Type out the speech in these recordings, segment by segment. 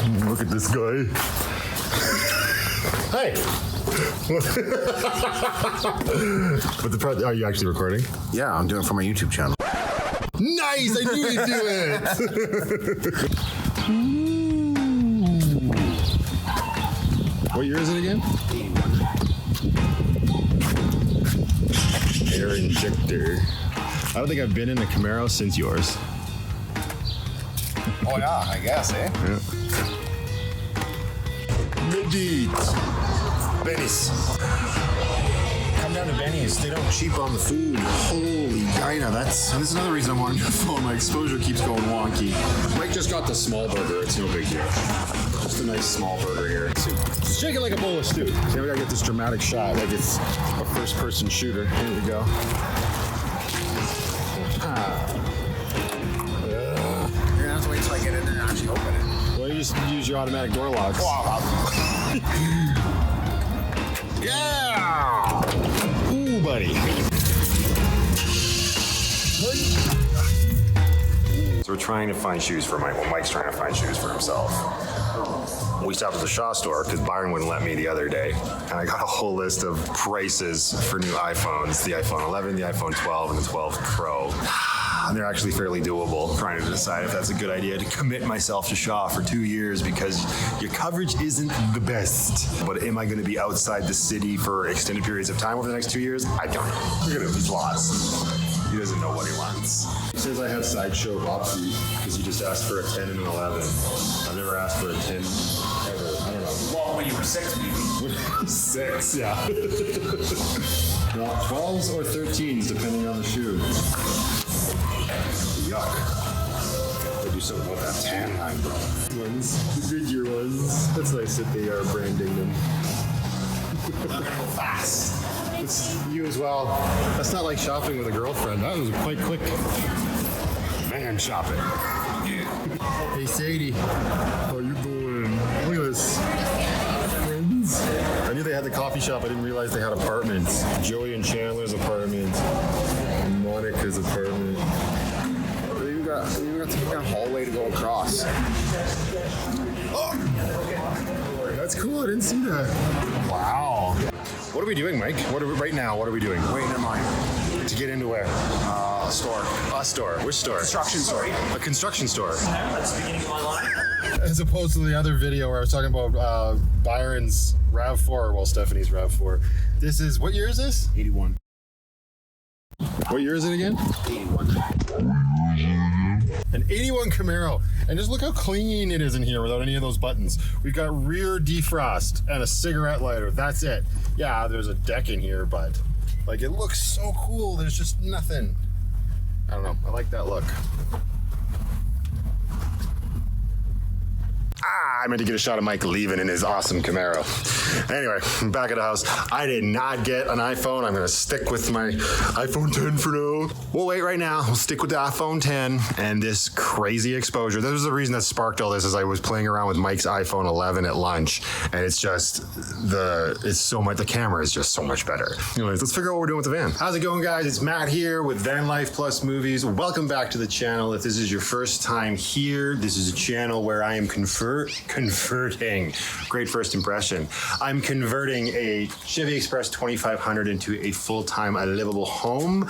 Look at this guy. Hey. But the part, are you actually recording? Yeah, I'm doing it for my YouTube channel. Nice! I knew you'd do it! What year is it again? Air injector. I don't think I've been in a Camaro since yours. Oh yeah, I guess, eh? Yeah. Middies. Benny's. Come down to Benny's. They don't cheap on the food. Holy Gina, that's another reason I'm on your phone. My exposure keeps going wonky. Mike just got the small burger. It's no big deal. Just a nice small burger here. Just shake it like a bowl of stew. See, we gotta get this dramatic shot like it's a first-person shooter. Here we go. You're gonna have to wait till I get in there and actually open it. Well, you just use your automatic door locks. Yeah! Ooh, buddy. So we're trying to find shoes for Mike. Well, Mike's trying to find shoes for himself. We stopped at the Shaw store because Byron wouldn't let me the other day. And I got a whole list of prices for new iPhones. The iPhone 11, the iPhone 12, and the 12 Pro. And they're actually fairly doable. I'm trying to decide if that's a good idea to commit myself to Shaw for 2 years because your coverage isn't the best. But am I going to be outside the city for extended periods of time over the next 2 years? I don't know. Look at him, he's lost. He doesn't know what he wants. He says I have sideshow Bobsy because he just asked for a 10 and an 11. I've never asked for a 10 ever. I don't know. Well, when you were 6, maybe. 6, yeah. Well, 12s or 13s depending on the shoe. Yuck. I do something about that tan line, bro. Ones, the Goodyear ones. That's nice that they are branding them. I'm gonna go fast. It's you as well. That's not like shopping with a girlfriend. That was quite quick. Man shopping. Hey Sadie, how you doing? Look at this. Friends. I knew they had the coffee shop. I didn't realize they had apartments. Joey and Chandler's apartment. Monica's apartment. You got to take a hallway to go across. Oh, that's cool. I didn't see that. Wow. What are we doing, Mike? Right now, what are we doing? Waiting in line. To get into where? A store. A store. Which store? Construction store. A construction store. That's the beginning of my line. As opposed to the other video where I was talking about Byron's RAV4, well, Stephanie's RAV4. This is, what year is this? 81. What year is it again? 81. An 81 Camaro. And just look how clean it is in here without any of those buttons. We've got rear defrost and a cigarette lighter. That's it. Yeah, there's a deck in here, but like it looks so cool. There's just nothing. I don't know. I like that look. I meant to get a shot of Mike leaving in his awesome Camaro. Anyway, I'm back at the house. I did not get an iPhone. I'm gonna stick with my iPhone 10 for now. We'll wait right now. We'll stick with the iPhone 10 and this crazy exposure. That was the reason that sparked all this, is I was playing around with Mike's iPhone 11 at lunch, and it's just the camera is just so much better. Anyways, let's figure out what we're doing with the van. How's it going, guys? It's Matt here with Van Life Plus Movies. Welcome back to the channel. If this is your first time here, this is a channel where I am converting. Great first impression. I'm converting a Chevy Express 2500 into a full-time livable home.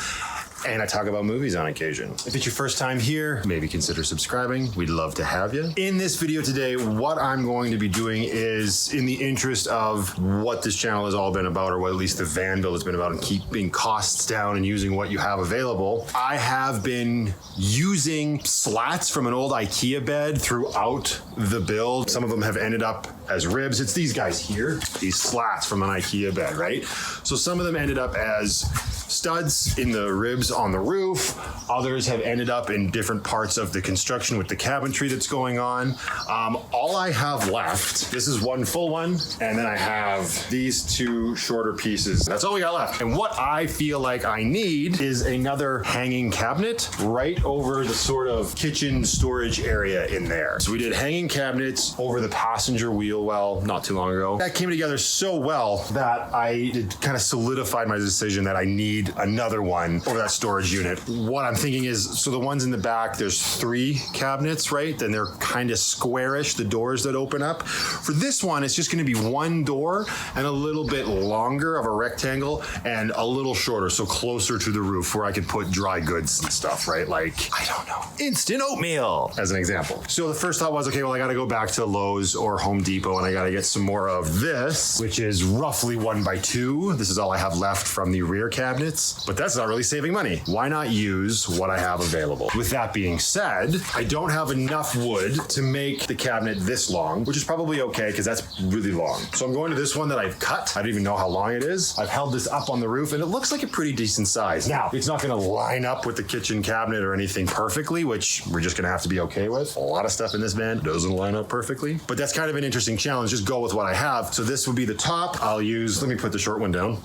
And I talk about movies on occasion. If it's your first time here, maybe consider subscribing. We'd love to have you. In this video today, what I'm going to be doing is, in the interest of what this channel has all been about, or what at least the van build has been about, and keeping costs down and using what you have available, I have been using slats from an old IKEA bed throughout the build. Some of them have ended up as ribs. It's these guys here, these slats from an IKEA bed, right? So some of them ended up as studs in the ribs on the roof. Others have ended up in different parts of the construction with the cabinetry that's going on. All I have left, this is one full one, and then I have these two shorter pieces. That's all we got left. And what I feel like I need is another hanging cabinet right over the sort of kitchen storage area in there. So we did hanging cabinets over the passenger wheel well not too long ago. That came together so well that it kind of solidified my decision that I need need another one over that storage unit. What I'm thinking is, so the ones in the back, there's 3 cabinets, right? Then they're kind of squarish, the doors that open up. For this one, it's just going to be one door and a little bit longer of a rectangle and a little shorter, so closer to the roof where I could put dry goods and stuff, right? Like, I don't know, instant oatmeal as an example. So the first thought was, okay, well, I got to go back to Lowe's or Home Depot and I got to get some more of this, which is roughly 1x2. This is all I have left from the rear cabinets, but that's not really saving money. Why not use what I have available? With that being said, I don't have enough wood to make the cabinet this long, which is probably okay because that's really long. So I'm going to this one that I've cut. I don't even know how long it is. I've held this up on the roof and it looks like a pretty decent size. Now, it's not going to line up with the kitchen cabinet or anything perfectly, which we're just going to have to be okay with. A lot of stuff in this van doesn't line up perfectly, but that's kind of an interesting challenge. Just go with what I have. So this would be the top. I'll use, let me put the short one down.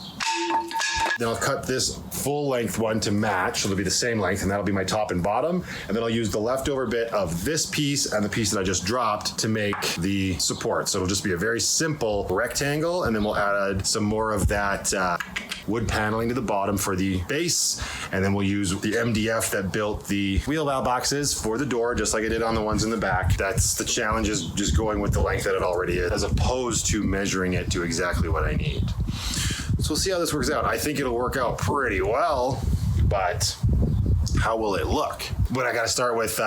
Then I'll cut this full length one to match, so it'll be the same length, and that'll be my top and bottom. And then I'll use the leftover bit of this piece and the piece that I just dropped to make the support. So it'll just be a very simple rectangle, and then we'll add some more of that wood paneling to the bottom for the base, and then we'll use the MDF that built the wheel valve boxes for the door, just like I did on the ones in the back. That's the challenge, is just going with the length that it already is, as opposed to measuring it to exactly what I need. So we'll see how this works out. I think it'll work out pretty well, but how will it look? But I gotta start with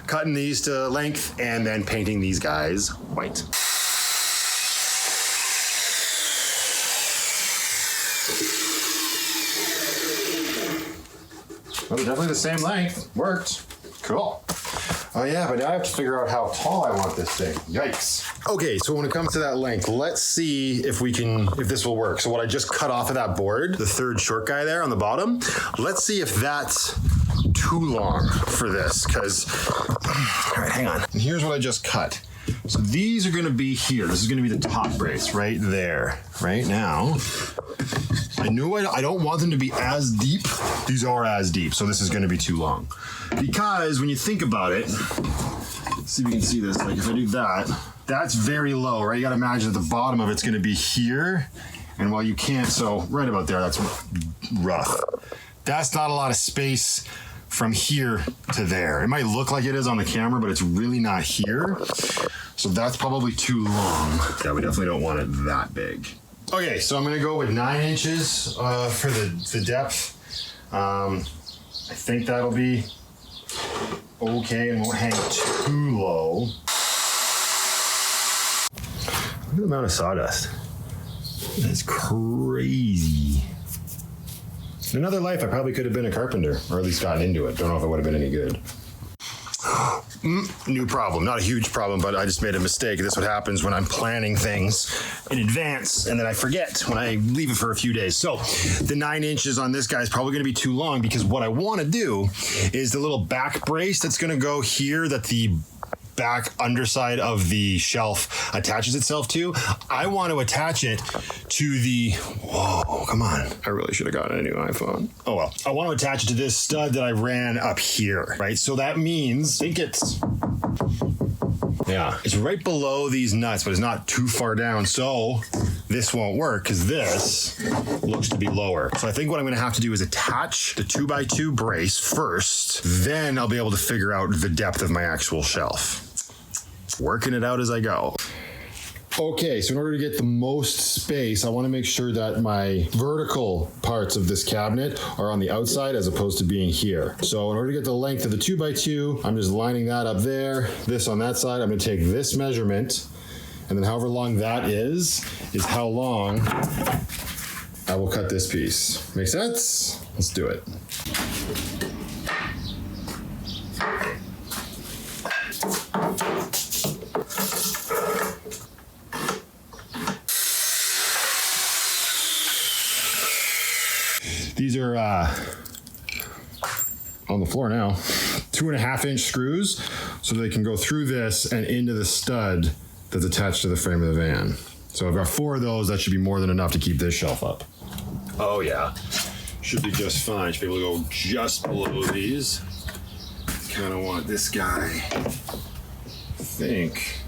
cutting these to length and then painting these guys white. Well, they're definitely the same length. Worked. Cool. Oh yeah, but now I have to figure out how tall I want this thing. Yikes. Okay, so when it comes to that length, let's see if this will work. So what I just cut off of that board, the third short guy there on the bottom, let's see if that's too long for this, because, all right, hang on. And here's what I just cut. So these are gonna be here. This is gonna be the top brace right there. Right now, I know I don't want them to be as deep. These are as deep, so this is gonna be too long. Because when you think about it, let's see if you can see this. Like if I do that, that's very low, right? You gotta imagine that the bottom of it's gonna be here. And while you can't, so right about there, that's rough. That's not a lot of space from here to there. It might look like it is on the camera, but it's really not here. So that's probably too long. Yeah, we definitely don't want it that big. Okay, so I'm gonna go with 9 inches for the depth. I think that'll be okay and won't hang too low. Look at the amount of sawdust. That's crazy. In another life, I probably could have been a carpenter, or at least gotten into it. Don't know if it would have been any good. New problem. Not a huge problem, but I just made a mistake. This is what happens when I'm planning things in advance, and then I forget when I leave it for a few days. So the 9 inches on this guy is probably going to be too long, because what I want to do is the little back brace that's going to go here, that the back underside of the shelf attaches itself to. I want to attach it to the, whoa, come on. I really should have gotten a new iPhone. Oh well. I want to attach it to this stud that I ran up here, right? So that means, I think it's right below these nuts, but it's not too far down. So this won't work because this looks to be lower. So I think what I'm going to have to do is attach the 2x2 brace first. Then I'll be able to figure out the depth of my actual shelf. Working it out as I go. Okay, so in order to get the most space, I want to make sure that my vertical parts of this cabinet are on the outside as opposed to being here. So in order to get the length of the 2x2, I'm just lining that up there, this on that side. I'm going to take this measurement, and then however long that is how long I will cut this piece. Make sense? Let's do it. These are on the floor now. 2.5-inch screws so they can go through this and into the stud that's attached to the frame of the van. So I've got 4 of those. That should be more than enough to keep this shelf up. Oh yeah, should be just fine. Should be able to go just below these. Kind of want this guy, I think.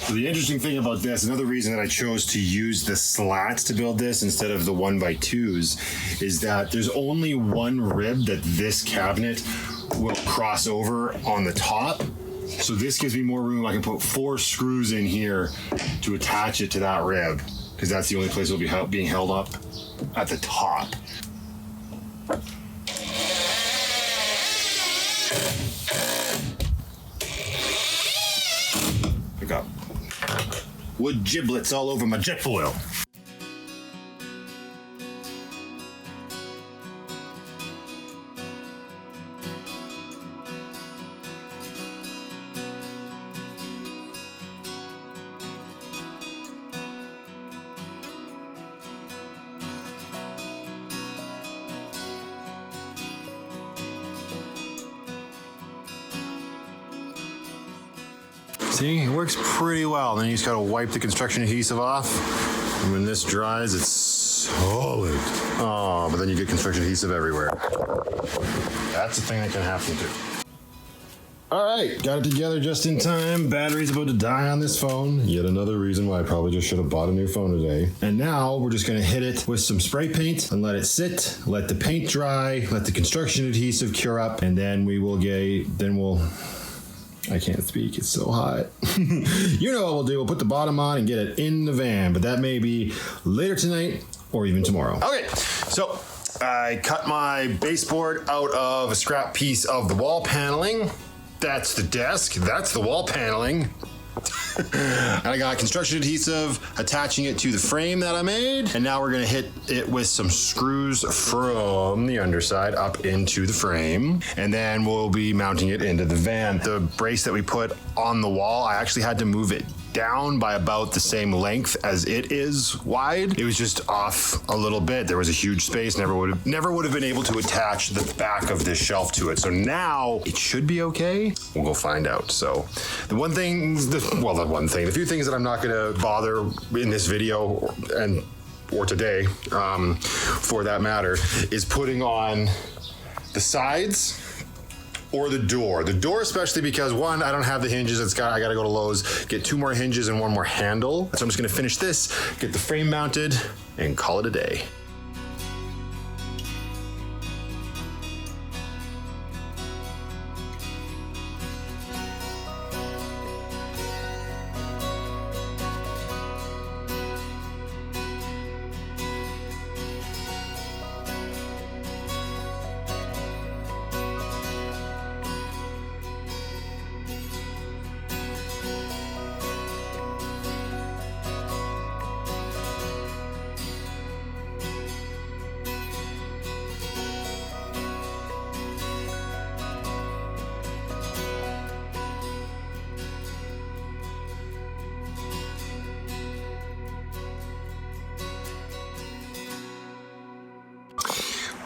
So the interesting thing about this, another reason that I chose to use the slats to build this instead of the 1x2s, is that there's only one rib that this cabinet will cross over on the top. So this gives me more room. I can put 4 screws in here to attach it to that rib, because that's the only place it'll be being held up at the top. I got wood giblets all over my jet foil. See, it works pretty well. Then you just gotta wipe the construction adhesive off. And when this dries, it's solid. Oh, but then you get construction adhesive everywhere. That's a thing that can happen too. All right, got it together just in time. Battery's about to die on this phone. Yet another reason why I probably just should have bought a new phone today. And now we're just gonna hit it with some spray paint and let it sit, let the paint dry, let the construction adhesive cure up, and then I can't speak, it's so hot. You know what we'll do, we'll put the bottom on and get it in the van, but that may be later tonight or even tomorrow. Okay, so I cut my baseboard out of a scrap piece of the wall paneling. That's the desk, that's the wall paneling. And I got construction adhesive attaching it to the frame that I made. And now we're gonna hit it with some screws from the underside up into the frame. And then we'll be mounting it into the van. The brace that we put on the wall, I actually had to move it down by about the same length as it is wide. It was just off a little bit. There was a huge space, never would have been able to attach the back of this shelf to it. So now it should be okay. We'll go find out. So the few things that I'm not gonna bother in this video or today, for that matter, is putting on the sides or the door. The door especially because, one, I don't have the hinges. I gotta go to Lowe's, get 2 more hinges and 1 more handle. So I'm just gonna finish this, get the frame mounted, and call it a day.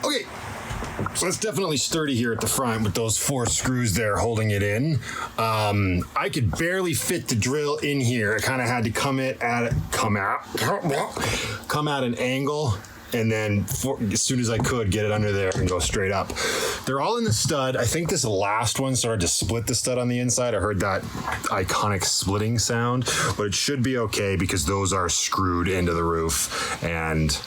Okay, so it's definitely sturdy here at the front with those 4 screws there holding it in. I could barely fit the drill in here. I kind of had to come at an angle, and then as soon as I could, get it under there and go straight up. They're all in the stud. I think this last one started to split the stud on the inside. I heard that iconic splitting sound, but it should be okay because those are screwed into the roof. And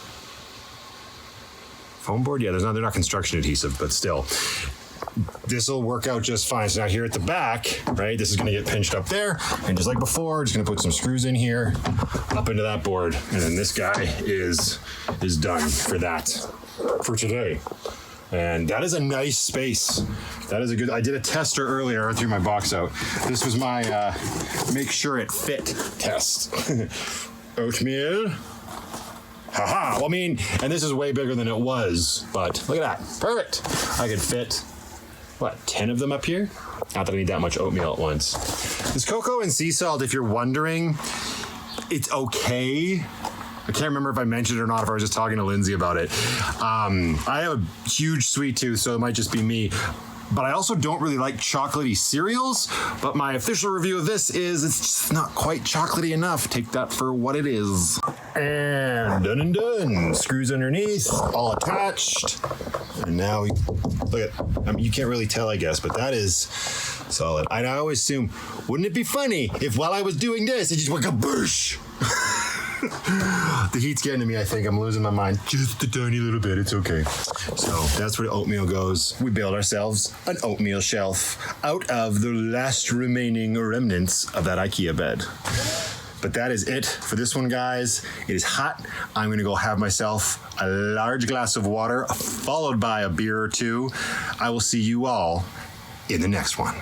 foam board? Yeah, they're not construction adhesive, but still. This will work out just fine. So now here at the back, right, this is gonna get pinched up there. And just like before, just gonna put some screws in here, up into that board. And then this guy is done for today. And that is a nice space. That is a good, I did a tester earlier. I threw my box out. This was my make sure it fit test. Oatmeal. Haha, well, I mean, and this is way bigger than it was, but look at that, perfect. I could fit, 10 of them up here? Not that I need that much oatmeal at once. This cocoa and sea salt, if you're wondering, it's okay. I can't remember if I mentioned it or not, if I was just talking to Lindsay about it. I have a huge sweet tooth, so it might just be me. But I also don't really like chocolatey cereals. But my official review of this is it's just not quite chocolatey enough. Take that for what it is. And done and done. Screws underneath, all attached. And now we look at, I mean, you can't really tell, I guess, but that is solid. I always assume, wouldn't it be funny if while I was doing this, it just went kaboosh? The heat's getting to me, I think. I'm losing my mind. Just a tiny little bit. It's okay. So that's where the oatmeal goes. We build ourselves an oatmeal shelf out of the last remaining remnants of that IKEA bed. But that is it for this one, guys. It is hot. I'm going to go have myself a large glass of water, followed by a beer or two. I will see you all in the next one.